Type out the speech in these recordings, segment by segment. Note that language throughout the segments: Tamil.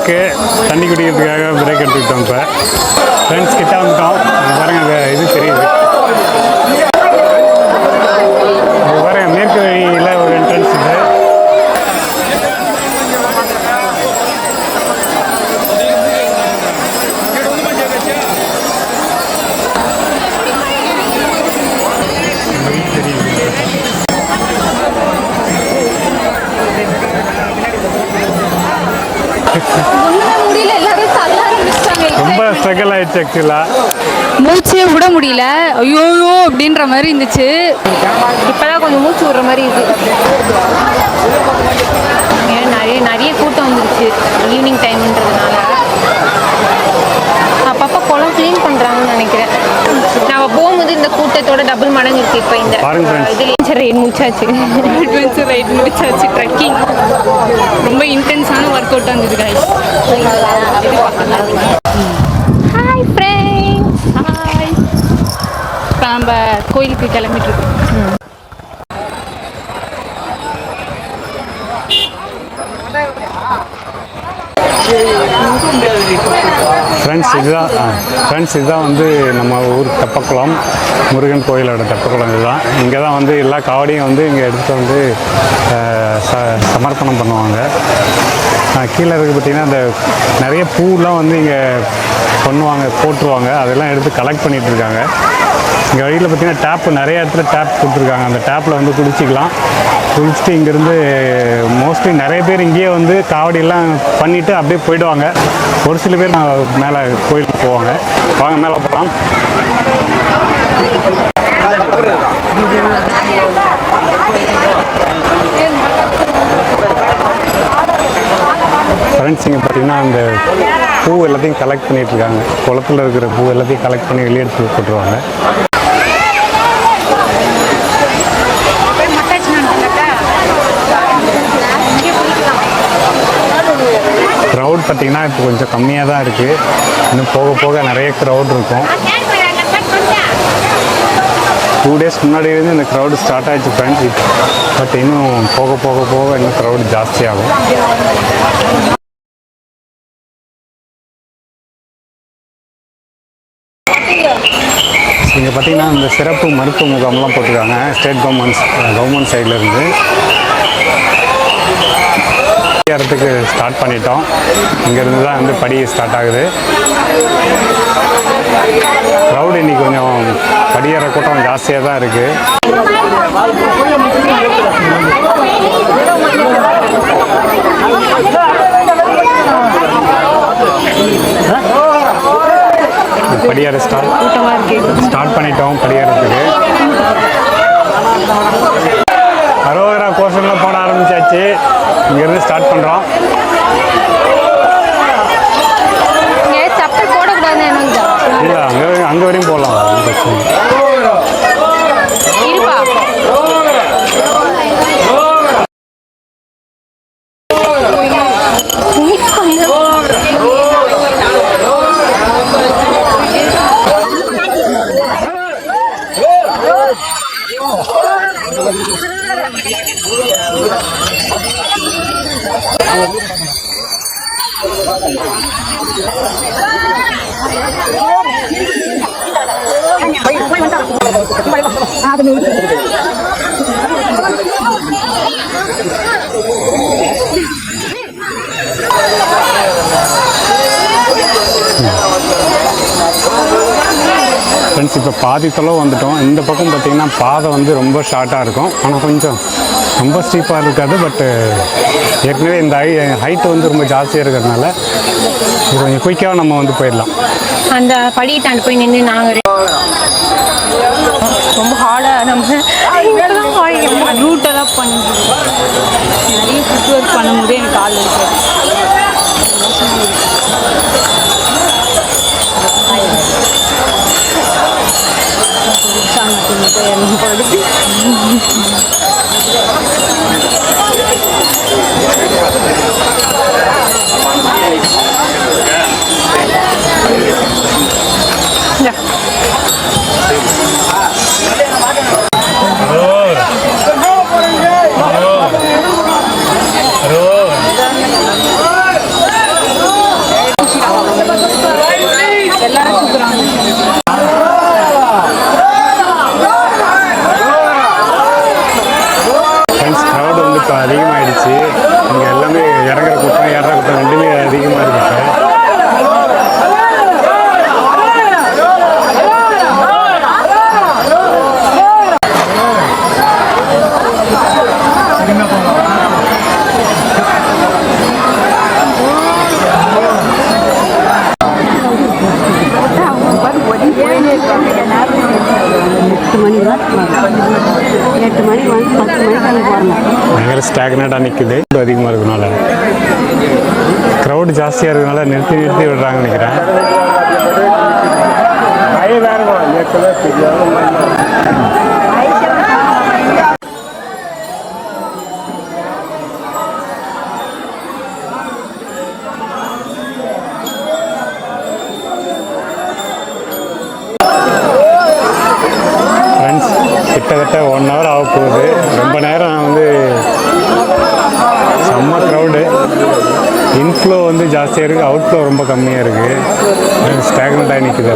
பிரேக்கு தண்ணி குடிக்கிறதுக்காக பிரேக் எடுத்துக்கிட்டோம். இப்போ ஃப்ரெண்ட்ஸ் கிட்ட வந்துட்டோம். பாருங்கள் அது இது தெரியுது. பாருங்கள் மேற்கு வழியில் ஒரு என்ட்ரன்ஸ் இது. ரொம்ப ஸ்ட்ரகிள் ஆயிடுச்சு ஆக்சுவலாக. மூச்சே விட முடியல. ஐயோ அப்படின்ற மாதிரி இருந்துச்சு. இப்போதான் கொஞ்சம் மூச்சு விடுற மாதிரி இருக்கு. நிறைய கூட்டம் வந்துருச்சு ஈவினிங் டைம்ன்றதுனால. அப்பப்போ குளம் க்ளீன் பண்ணுறாங்கன்னு நினைக்கிறேன். நம்ம போகும்போது இந்த கூட்டத்தோட டபுள் மடங்கு இருக்கு. இப்போ இந்த இதுலேயும் ரைட் முடிச்சாச்சு, அட்வென்ச்சர் ரைட் முடிச்சாச்சு. ட்ரெக்கிங் ரொம்ப இன்டென்ஸான ஒர்க் அவுட்டாக இருந்தது guys. Hi friends. ஹாய். இப்போ நம்ம கோயிலுக்கு கிளம்பிட்டு இருக்கோம். ஃப்ரெண்ட்ஸ் இதுதான் வந்து நம்ம ஊர் தெப்பக்குளம், முருகன் கோயிலோட தெப்பக்குளம். இதுதான். இங்கே தான் வந்து எல்லா காவடியும் வந்து இங்கே எடுத்துகிட்டு வந்து சமர்ப்பணம் பண்ணுவாங்க. கீழே இருக்குது பார்த்திங்கன்னா அந்த நிறைய பூலாம் வந்து இங்கே பண்ணுவாங்க, போட்டுருவாங்க. அதெல்லாம் எடுத்து கலெக்ட் பண்ணிகிட்டு இருக்காங்க. இங்கே வழியில் பார்த்திங்கன்னா டேப்பு நிறைய இடத்துல டேப் கொடுத்துருக்காங்க. அந்த டேப்பில் வந்து குளிச்சிக்கலாம். குளிச்சுட்டு இங்கேருந்து மோஸ்ட்லி நிறைய பேர் இங்கேயே வந்து காவடியெல்லாம் பண்ணிவிட்டு அப்படியே போயிடுவாங்க. ஒரு சில பேர் மேலே கோயிலுக்கு போவாங்க. வாங்க மேலே போகலாம். ஃப்ரெண்ட்ஸ் இங்கே பார்த்திங்கன்னா அந்த பூ எல்லாத்தையும் கலெக்ட் பண்ணிகிட்டு இருக்காங்க. குளத்தில் இருக்கிற பூ எல்லாத்தையும் கலெக்ட் பண்ணி வெளியே எடுத்து போட்டுருவாங்க. க்ரௌட் பார்த்திங்கன்னா இப்போ கொஞ்சம் கம்மியாக தான் இருக்குது. இன்னும் போக போக நிறைய க்ரௌட் இருக்கும். 2 days முன்னாடி இருந்து இந்த க்ரௌடு ஸ்டார்ட் ஆகிடுச்சு ஃப்ரெண்ட்ஸ். பட் இன்னும் போக போக போக இன்னும் க்ரௌடு ஜாஸ்தியாகும். இங்கே பார்த்திங்கன்னா இந்த சிறப்பு மருத்துவ முகாம்லாம் போட்டிருக்காங்க ஸ்டேட் கவர்மெண்ட் சைட்லேருந்து. இடத்துக்கு ஸ்டார்ட் பண்ணிட்டோம். இங்கேருந்து தான் வந்து படி ஸ்டார்ட் ஆகுது. க்ரௌடு இன்றைக்கி கொஞ்சம் படியேற கூட்டம் ஜாஸ்தியாக தான் இருக்குது. படியேற ஸ்டார்ட் பண்ணிட்டோம். படியேறதுக்கு அரோகரா கோஷன்லாம் போட ஆரம்பிச்சாச்சு. இங்கேருந்து ஸ்டார்ட் பண்ணுறோம். சப்பல் போடக்கூடாது. இல்லை அங்கே வரையும் போகலாம். ஃப்ரெண்ட்ஸ் இப்போ பாதி தொலைவு வந்துட்டோம். இந்த பக்கம் பார்த்திங்கன்னா பாதை வந்து ரொம்ப ஷார்ட்டாக இருக்கும். ஆனால் கொஞ்சம் ரொம்ப ஸ்டீப்பாக இருக்காது. பட்டு ஏற்கனவே இந்த ஹைட்டு வந்து ரொம்ப ஜாஸ்தியாக இருக்கிறதுனால கொஞ்சம் குயிக்காக நம்ம வந்து போயிடலாம். அந்த படியிட்டாண்டு போய் நின்று நாங்கள் ரொம்ப ஹார்டாக நம்ம ரூட்டெல்லாம் பண்ணி நிறைய ஃபுட் ஒர்க் பண்ணும்போது எனக்கு ஆள் இருக்காது. நூறுரூவா 8 மணிக்கு வந்து 10 மணிக்கு அங்கே போடணும். பயங்கர ஸ்டாக்னேட்டாக நிற்குது. அதிகமாக இருக்கனால க்ரௌடு ஜாஸ்தியாக இருக்கிறதுனால நிறுத்தி நிறுத்தி விடுறாங்கன்னு நினைக்கிறேன். ஃப்ரெண்ட்ஸ், கிட்டத்தட்ட 1 hour ஆக போகுது. ரொம்ப நேரம் நான் வந்து செம்ம க்ரௌடு. இன்ஃப்ளோ வந்து ஜாஸ்தியாக இருக்குது, அவுட்ஃப்ளோ ரொம்ப கம்மியாக இருக்குது. ஸ்டாக்னட் ஆகி நிற்குது.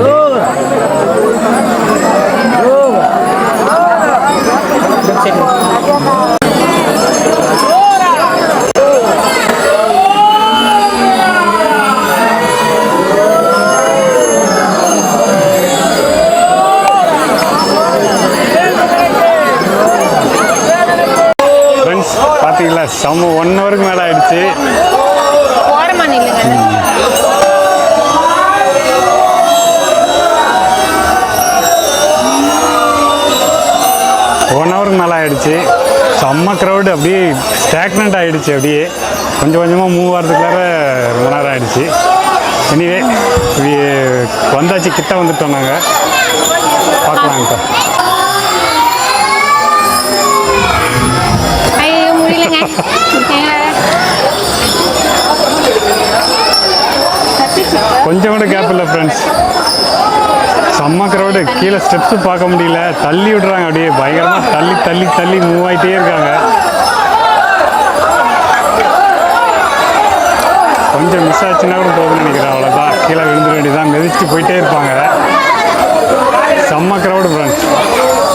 ஃப்ரெண்ட்ஸ், பார்த்தீங்களா, செம்ம 1 hourக்கு மேலே ஆயிடுச்சு. ஓரமா நில்லுங்க. 1 hourக்கு மேலே ஆயிடுச்சு. செம்ம க்ரௌடு, அப்படியே ஸ்டாக்னண்ட் ஆகிடுச்சு. அப்படியே கொஞ்சம் கொஞ்சமாக மூவ் ஆகிறதுக்குள்ளார ரொம்ப நேரம் ஆகிடுச்சு. எனிவே இது வந்தாச்சு, கிட்ட வந்துட்டோம். நாங்கள் பார்க்கலாம் இப்போ. ஐயோ முடியலங்க. கொஞ்சம் கூட கேப் இல்லை ஃப்ரெண்ட்ஸ். செம்ம க்ரௌடு. கீழே ஸ்டெப்ஸு பார்க்க முடியல, தள்ளி விடுறாங்க. அப்படியே பயங்கரமாக தள்ளி தள்ளி தள்ளி மூவ் ஆகிட்டே இருக்காங்க. கொஞ்சம் மிஸ் ஆச்சுன்னா கூட போகணும்னு நினைக்கிறேன். அவ்வளோதான், கீழே விழுந்துட வேண்டியதான். மிதிச்சுட்டு போயிட்டே இருப்பாங்க. செம்ம க்ரௌடு ஃப்ரெண்ட்ஸ்,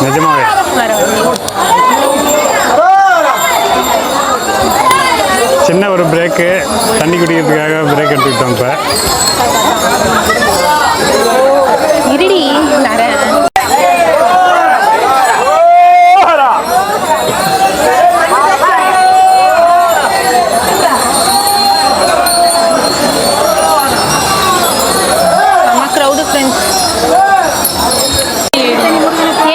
நிஜமாவே. சின்ன ஒரு பிரேக்கு, தண்ணி குடிக்கிறதுக்காக பிரேக் எடுத்துக்கிட்டோம். இப்போ இருடி வரேன். செம்ம க்ரௌடு ஃப்ரெண்ட்ஸ்.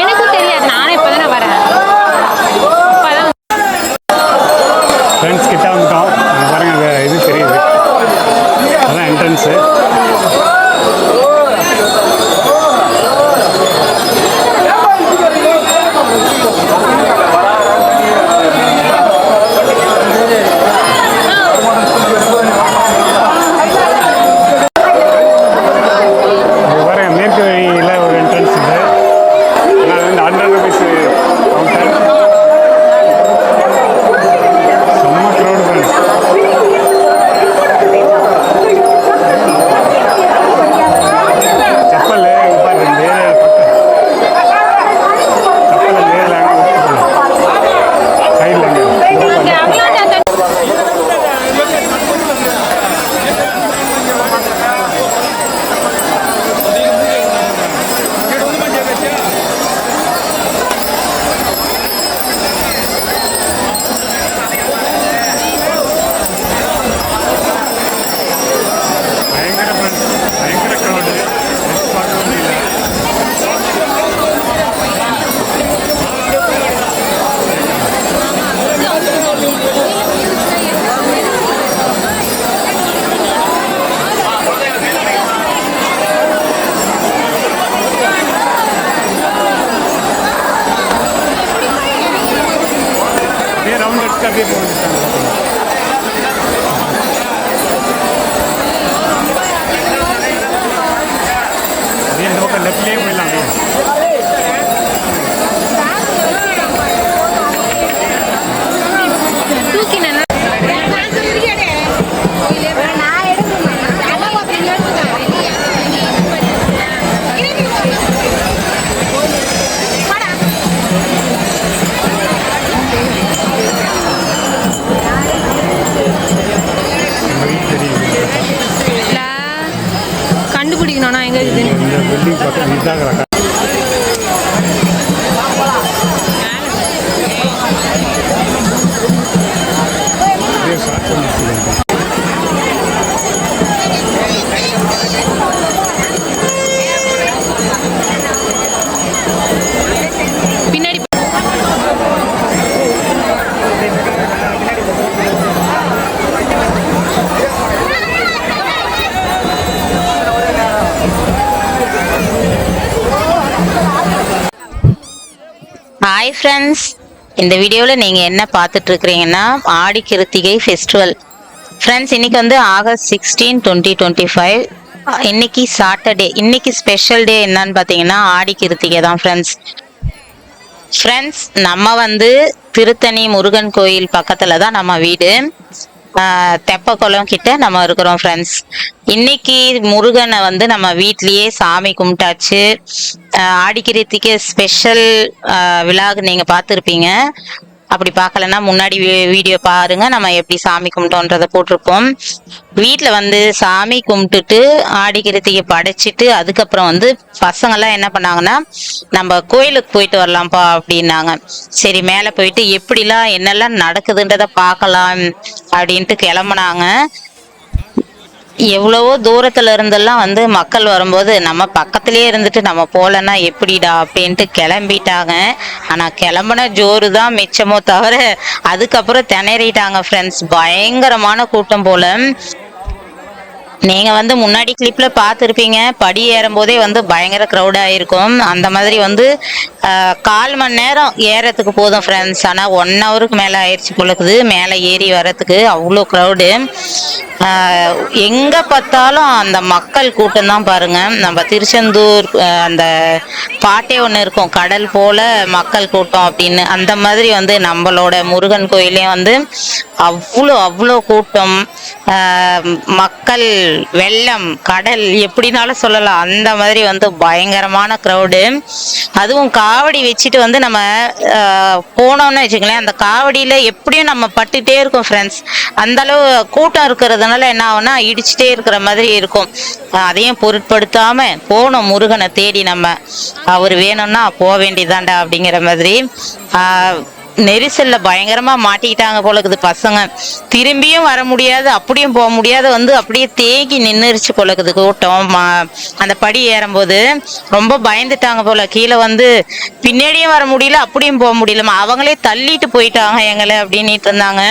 எனக்கும் தெரியாது, நானே இப்போ தானே வரேன். அப்பதான் ஃப்ரெண்ட்ஸ் கிட்ட வந்துட்டோம். பாருங்க, அந்த இது தெரியுது, அதான் என்ட்ரன்ஸு. அப்படியே போக அப்படியே இந்த பக்கம் லெஃப்ட்லேயே போயிடலாம். அப்படியே தூக்கி நான் கண்டுபிடிக்கணும் நான் எங்க இருக்குது. இந்த பில்டிங் பக்கம் இதாகிறாங்க. ஹாய் ஃப்ரெண்ட்ஸ், இந்த வீடியோவில் நீங்கள் என்ன பார்த்துட்டு இருக்கிறீங்கன்னா ஆடி கிருத்திகை ஃபெஸ்டிவல். ஃப்ரெண்ட்ஸ், இன்னைக்கு வந்து ஆகஸ்ட் 16, 2025. இன்னைக்கு சாட்டர்டே. இன்னைக்கு ஸ்பெஷல் டே என்னன்னு பார்த்தீங்கன்னா ஆடி கிருத்திகை தான் ஃப்ரெண்ட்ஸ். நம்ம வந்து திருத்தணி முருகன் கோயில் பக்கத்தில் தான் நம்ம வீடு. தெப்பக்குளம் கிட்ட நம்ம இருக்கிறோம் ஃப்ரெண்ட்ஸ். இன்னைக்கு முருகனை வந்து நம்ம வீட்லயே சாமி கும்பிட்டாச்சு. ஆடிக்கிருத்திக்கு ஸ்பெஷல் விழாக்கு நீங்க பார்த்துருப்பீங்க. அப்படி பார்க்கலன்னா முன்னாடி வீடியோ பாருங்க, நம்ம எப்படி சாமி கும்பிட்டோன்றதை போட்டிருப்போம். வீட்டில் வந்து சாமி கும்பிட்டுட்டு ஆடிக்கிருத்திகை படைச்சிட்டு அதுக்கப்புறம் வந்து பசங்கள்லாம் என்ன பண்ணாங்கன்னா, நம்ம கோயிலுக்கு போயிட்டு வரலாம்ப்பா அப்படின்னாங்க. சரி, மேலே போயிட்டு எப்படிலாம் என்னெல்லாம் நடக்குதுன்றதை பார்க்கலாம் அப்படின்ட்டு கிளம்புனாங்க. எவ்வளவோ தூரத்துல இருந்தெல்லாம் வந்து மக்கள் வரும்போது நம்ம பக்கத்திலேயே இருந்துட்டு நம்ம போலன்னா எப்படிடா அப்படின்ட்டு கிளம்பிட்டாங்க. ஆனா கிளம்புன ஜோறு தான் மிச்சமோ தவிர அதுக்கப்புறம் திணறிட்டாங்க ஃப்ரெண்ட்ஸ். பயங்கரமான கூட்டம் போல. நீங்க வந்து முன்னாடி கிளிப்ல பார்த்துருப்பீங்க, படி ஏறும் போதே வந்து பயங்கர க்ரௌட் ஆயிருக்கும். அந்த மாதிரி வந்து 1/4 மணி நேரம் ஏறத்துக்கு போதும் ஃப்ரெண்ட்ஸ். ஆனால் 1 ஹவருக்கு மேலே ஆயிடுச்சு பொழுது மேலே ஏறி வர்றதுக்கு. அவ்வளோ க்ரௌடு. எங்க பார்த்தாலும் அந்த மக்கள் கூட்டம் தான் பாருங்க. நம்ம திருச்செந்தூர் அந்த பாட்டே ஒன்று இருக்கும், கடல் போல மக்கள் கூட்டம் அப்படின்னு. அந்த மாதிரி வந்து நம்மளோட முருகன் கோயிலையும் வந்து அவ்வளோ கூட்டம், மக்கள், வெள்ளம், கடல் எப்படினாலும் சொல்லலாம். அந்த மாதிரி வந்து பயங்கரமான க்ரௌடு. அதுவும் காவடி வச்சுட்டு வந்து நம்ம போனோம்னு வச்சுக்கலேன், அந்த காவடியில் எப்படியும் நம்ம பட்டுட்டே இருக்கோம் ஃப்ரெண்ட்ஸ். அந்த அளவு கூட்டம் இருக்கிறதுனால என்ன ஆகும்னா இடிச்சுட்டே இருக்கிற மாதிரி இருக்கும். அதையும் பொருட்படுத்தாம போனோம் முருகனை தேடி. நம்ம அவர் வேணும்னா போக வேண்டியதாண்டா அப்படிங்கிற மாதிரி. நெரிசல்ல பயங்கரமா மாட்டிக்கிட்டாங்க போல இருக்குது பசங்க. திரும்பியும் வர முடியாது, அப்படியும் போக முடியாது, வந்து அப்படியே தேங்கி நின்றுச்சு போல இருக்குது கூட்டம். அந்த படி ஏறும்போது ரொம்ப பயந்துட்டாங்க போல. கீழே வந்து பின்னாடியும் வர முடியல, அப்படியும் போக முடியல, அவங்களே தள்ளிட்டு போயிட்டாங்க எங்களை அப்படின்ட்டு இருந்தாங்க.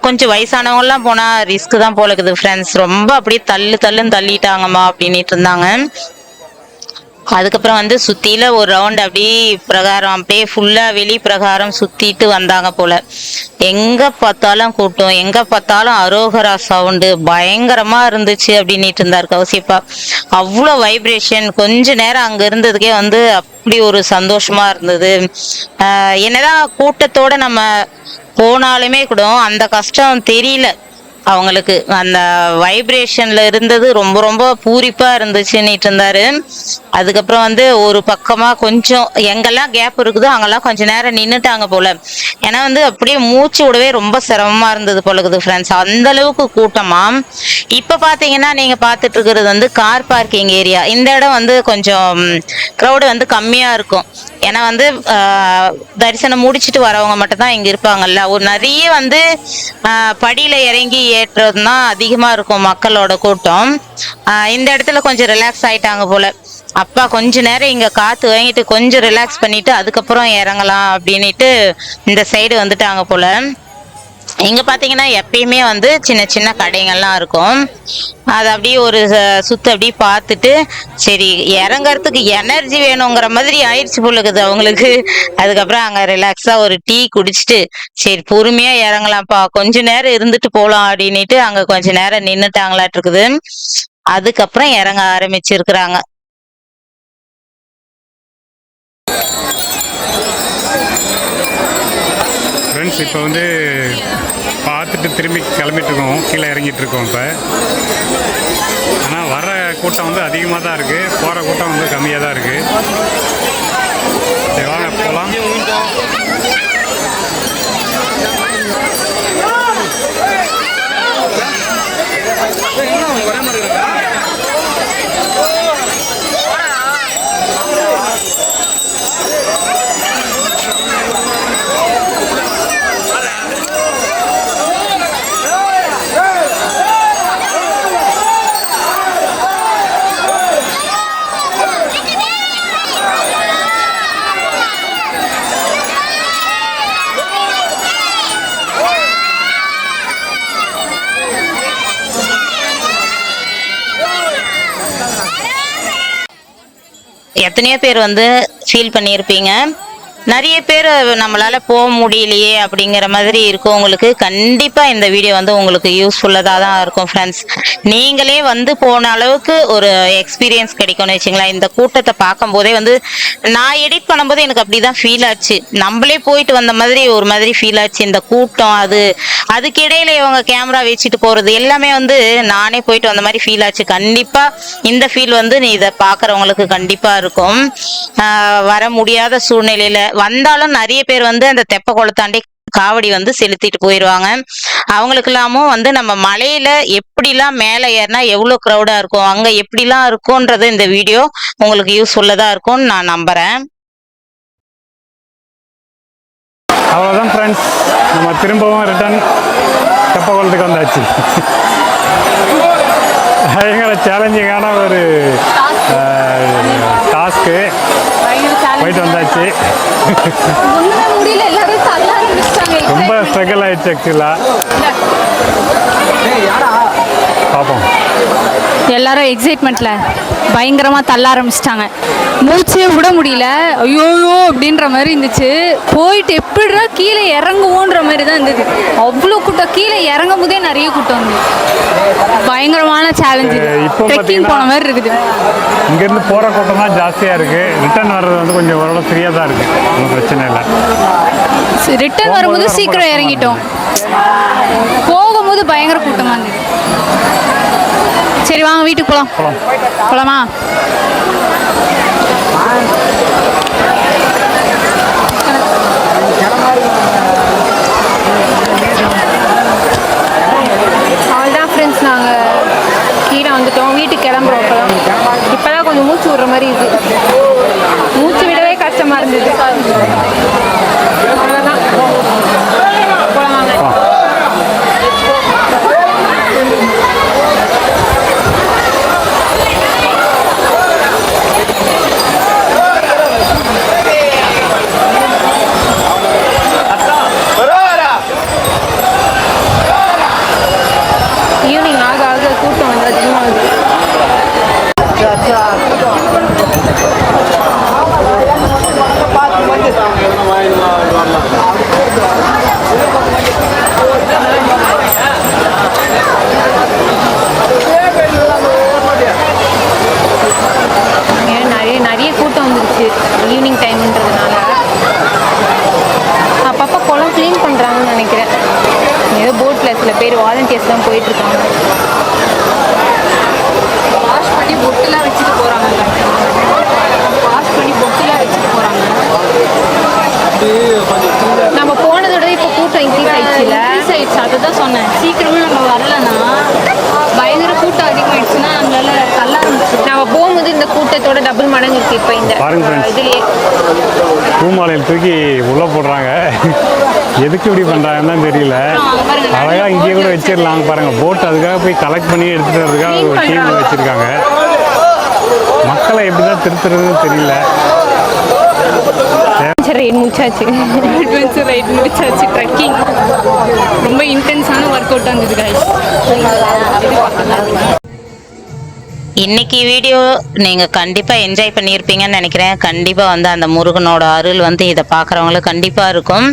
கொஞ்சம் வயசானவங்க எல்லாம் போனா ரிஸ்க் தான் போல இருக்குது ஃப்ரெண்ட்ஸ். ரொம்ப அப்படியே தள்ளுன்னு தள்ளிட்டாங்கம்மா அப்படின்ட்டு இருந்தாங்க. அதுக்கப்புறம் வந்து சுத்தில ஒரு ரவுண்ட் அப்படியே பிரகாரம் அப்படியே ஃபுல்லா வெளி பிரகாரம் சுத்திட்டு வந்தாங்க போல. எங்க பார்த்தாலும் கூட்டம், எங்க பார்த்தாலும் அரோகரா சவுண்டு பயங்கரமா இருந்துச்சு அப்படின்ட்டு இருந்தார் கௌசிப்பா. அவ்வளோ வைப்ரேஷன். கொஞ்ச நேரம் அங்க இருந்ததுக்கே வந்து அப்படி ஒரு சந்தோஷமா இருந்தது. என்னதான் கூட்டத்தோட நம்ம போனாலுமே கூட அந்த கஷ்டம் தெரியல அவங்களுக்கு. அந்த வைப்ரேஷன்ல இருந்தது ரொம்ப ரொம்ப பூரிப்பா இருந்துச்சுன்னுட்டு இருந்தாரு. அதுக்கப்புறம் வந்து ஒரு பக்கமா கொஞ்சம் எங்கெல்லாம் கேப் இருக்குதோ அங்கெல்லாம் கொஞ்ச நேரம் நின்றுட்டாங்க போல. ஏன்னா வந்து அப்படியே மூச்சு விடவே ரொம்ப சிரமமா இருந்தது போலக்குது ஃப்ரெண்ட்ஸ், அந்த அளவுக்கு கூட்டமா. இப்ப பாத்தீங்கன்னா நீங்க பாத்துட்டு இருக்கிறது வந்து கார் பார்க்கிங் ஏரியா. இந்த இடம் வந்து கொஞ்சம் க்ரௌடு வந்து கம்மியா இருக்கும். ஏன்னா வந்து தரிசனம் முடிச்சுட்டு வரவங்க மட்டும் தான் இங்க இருப்பாங்கல்ல. ஒரு நிறைய வந்து படியில இறங்கி ஏற்றுறது தான் அதிகமா இருக்கும் மக்களோட கூட்டம். இந்த இடத்துல கொஞ்சம் ரிலாக்ஸ் ஆயிட்டாங்க போல. அப்பா கொஞ்ச நேரம் இங்க காத்து வாங்கிட்டு கொஞ்சம் ரிலாக்ஸ் பண்ணிட்டு அதுக்கப்புறம் இறங்கலாம் அப்படின்ட்டு இந்த சைடு வந்துட்டாங்க போல. இங்க பாத்தீங்கன்னா எப்பயுமே வந்து சின்ன சின்ன கடைகள்லாம் இருக்கும். அது அப்படியே ஒரு சுத்து அப்படியே பார்த்துட்டு சரி இறங்கறதுக்கு எனர்ஜி வேணுங்கிற மாதிரி ஆயிடுச்சு போல இருக்குது அவங்களுக்கு. அதுக்கப்புறம் அங்க ரிலாக்ஸா ஒரு டீ குடிச்சிட்டு சரி பொறுமையா இறங்கலாம்ப்பா, கொஞ்ச நேரம் இருந்துட்டு போலாம் அப்படின்னுட்டு அங்க கொஞ்ச நேரம் நின்னுட்டாங்களாட்டு இருக்குது. அதுக்கப்புறம் இறங்க ஆரம்பிச்சிருக்கிறாங்க. ஃப்ரெண்ட்ஸ், இப்போ வந்து பார்த்துட்டு திரும்பி கிளம்பிட்டு இருக்கோம், கீழே இறங்கிட்டு இருக்கோம் இப்போ. ஆனால் வர கூட்டம் வந்து அதிகமாக தான் இருக்குது, போகிற கூட்டம் வந்து கம்மியாக தான் இருக்குது. சரி வாங்க போகலாம். எத்தனையோ பேர் வந்து ஃபீல் பண்ணியிருப்பீங்க, நிறைய பேர் நம்மளால போக முடியலையே அப்படிங்கிற மாதிரி இருக்கவங்களுக்கு கண்டிப்பா இந்த வீடியோ வந்து உங்களுக்கு யூஸ்ஃபுல்லா தான் இருக்கும் ஃப்ரெண்ட்ஸ். நீங்களே வந்து போன அளவுக்கு ஒரு எக்ஸ்பீரியன்ஸ் கிடைக்கும்னு வச்சுங்களேன். இந்த கூட்டத்தை பார்க்கும் போதே வந்து நான் எடிட் பண்ணும்போது எனக்கு அப்படிதான் ஃபீல் ஆச்சு. நம்மளே போயிட்டு வந்த மாதிரி ஒரு மாதிரி ஃபீல் ஆச்சு. இந்த கூட்டம் அதுக்கு இடையில இவங்க கேமரா வச்சுட்டு போறது எல்லாமே வந்து நானே போயிட்டு வந்த மாதிரி ஃபீல் ஆச்சு. கண்டிப்பா இந்த ஃபீல் வந்து நீ இதை பாக்குறவங்களுக்கு கண்டிப்பா இருக்கும். வர முடியாத சூழ்நிலையில வந்தாலும் நிறைய பேர் வந்து அந்த தெப்ப குளத்தாண்டி காவடி வந்து செலுத்திட்டு போயிடுவாங்க. அவங்களுக்கு எல்லாமும் வந்து நம்ம மலையில எப்படிலாம் மேலே ஏறினா எவ்வளவு க்ரௌடா இருக்கும், அங்க எப்படிலாம் இருக்கும்ன்றது இந்த வீடியோ உங்களுக்கு யூஸ்ஃபுல்லா இருக்கும்னு நான் நம்புறேன். அவ்வளோதான் ஃப்ரெண்ட்ஸ், நம்ம திரும்பவும் ரிட்டர்ன் தெப்ப குளத்துக்கு வந்தாச்சு. பயங்கர சேலஞ்சிங்கான ஒரு டாஸ்க்கு போயிட்டு வந்தாச்சு. ரொம்ப ஸ்ட்ரகிள் ஆயிடுச்சு ஆக்சுவலாக. பார்ப்போம். எல்லாரும் எக்ஸைட்மெண்ட்ல பயங்கரமா தள்ள ஆரம்பிச்சிட்டாங்க. மூச்சே விட முடியல. ஐயோயோ அப்படின்ற மாதிரி இருந்துச்சு. போயிட்டு எப்படிடா கீழே இறங்குவோன்ற மாதிரி தான் இருந்தது. அவ்வளோ கூட்டம், கீழே இறங்கும் போதே நிறைய கூட்டம் வந்து பயங்கரமான சேலஞ்சு. இப்போ ட்ரெக்கிங் போன மாதிரி இருக்குது. இங்கேருந்து போகிற கூட்டம் தான் ஜாஸ்தியாக இருக்குது. ரிட்டர்ன் வர்றது வந்து கொஞ்சம் ஓரளவு ஃப்ரீயாக தான் இருக்குது, ஒன்றும் பிரச்சனை இல்லை. ரிட்டர்ன் வரும்போது சீக்கிரம் இறங்கிட்டோம், போகும்போது பயங்கர கூட்டமாக இருந்தது. சரி வாங்க வீட்டுக்கு போகலாம். போகலாமா? அவ்வளோதான் ஃப்ரெண்ட்ஸ், நாங்கள் கீழே வந்துட்டோம். வீட்டுக்கு கிளம்புறோம். இப்போதான் கொஞ்சம் மூச்சு விடுற மாதிரி இருக்குது. மூச்சு விடவே கஷ்டமாக இருந்தது. அவ்வளோதான், போகலாம். ஈவினிங் ஆக ஆக கூட்டம் வந்து அதிகமாகுது. நிறைய கூட்டம் வந்துருச்சு ஈவினிங் டைம்ன்றதுனால. அப்பப்போ குளம் க்ளீன் பண்ணுறாங்கன்னு நினைக்கிறேன். ஏதோ போட்டில் சில பேர் வாலண்டியர்ஸ்லாம் போயிட்டுருக்காங்க. வாஷ் பண்ணி பொட்டுலாம் வச்சுட்டு போகிறாங்க. நம்ம போனதோட இப்போ கூட்டம் இன்க்ரீஸ் ஆயிடுச்சு. அதை தான் சொன்னேன். சீக்கிரமே நம்ம வரலன்னா பயங்கர கூட்டம் அதிகமாயிடுச்சுன்னா நம்மளால தள்ள ஆரம்பிச்சு. நம்ம போகும்போது இந்த கூட்டத்தோட டபுள் மடங்கு இருக்கு. இப்போ இந்த இதுலயே பூமாலையில் தூக்கி உள்ள போடுறாங்க. எதுக்கு இப்படி பண்றாங்கன்னு தான் தெரியல. அழகா இங்கேயே கூட வச்சிடலாம் பாருங்க. போட் அதுக்காக போய் கலெக்ட் பண்ணி எடுத்துட்டு வரதுக்காக ஒரு டீம் வச்சிருக்காங்க. மக்களை எப்படிதான் திருத்துறதுன்னு தெரியல. ரைட் முடிச்சாச்சு. அட்வென்ச்சர் ரைட் முடிச்சாச்சு. ட்ரெக்கிங் ரொம்ப இன்டென்ஸான ஒர்க் அவுட்டாக இருந்தது guys. இன்னைக்கு வீடியோ நீங்கள் கண்டிப்பாக என்ஜாய் பண்ணியிருப்பீங்கன்னு நினைக்கிறேன். கண்டிப்பாக வந்து அந்த முருகனோட அருள் வந்து இதை பார்க்குறவங்களுக்கு கண்டிப்பாக இருக்கும்.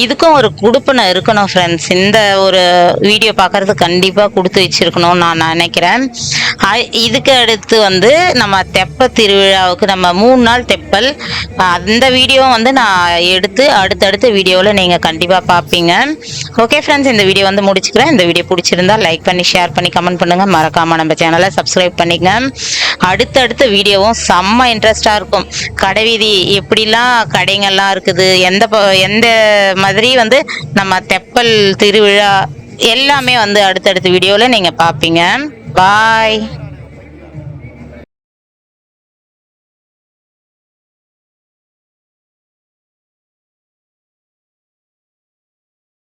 இதுக்கும் ஒரு குடுப்பனை இருக்கணும் ஃப்ரெண்ட்ஸ். இந்த ஒரு வீடியோ பார்க்குறது கண்டிப்பாக கொடுத்து வச்சுருக்கணும்னு நான் நினைக்கிறேன். இதுக்கு அடுத்து வந்து நம்ம தெப்ப திருவிழாவுக்கு நம்ம 3 நாள் தெப்பல், அந்த வீடியோ வந்து நான் எடுத்து அடுத்தடுத்த வீடியோவில் நீங்கள் கண்டிப்பாக பார்ப்பீங்க. ஓகே ஃப்ரெண்ட்ஸ், இந்த வீடியோ வந்து முடிச்சுக்கிறேன். இந்த வீடியோ பிடிச்சிருந்தா லைக் பண்ணி ஷேர் பண்ணி கமெண்ட் பண்ணுங்கள். மறக்காமல் நம்ம சேனலை சப்ஸ்கிரைப் பண்ணிங்க. அடுத்தடுத்த வீடியோவும் செம்ம இன்ட்ரெஸ்டாக இருக்கும். கடைவீதி எப்படிலாம் கடைங்கள்லாம் இருக்குது, எந்த மாதிரி வந்து நம்ம தெப்பல் திருவிழா எல்லாமே வந்து அடுத்தடுத்த வீடியோவில் நீங்கள் பார்ப்பீங்க. பாய்.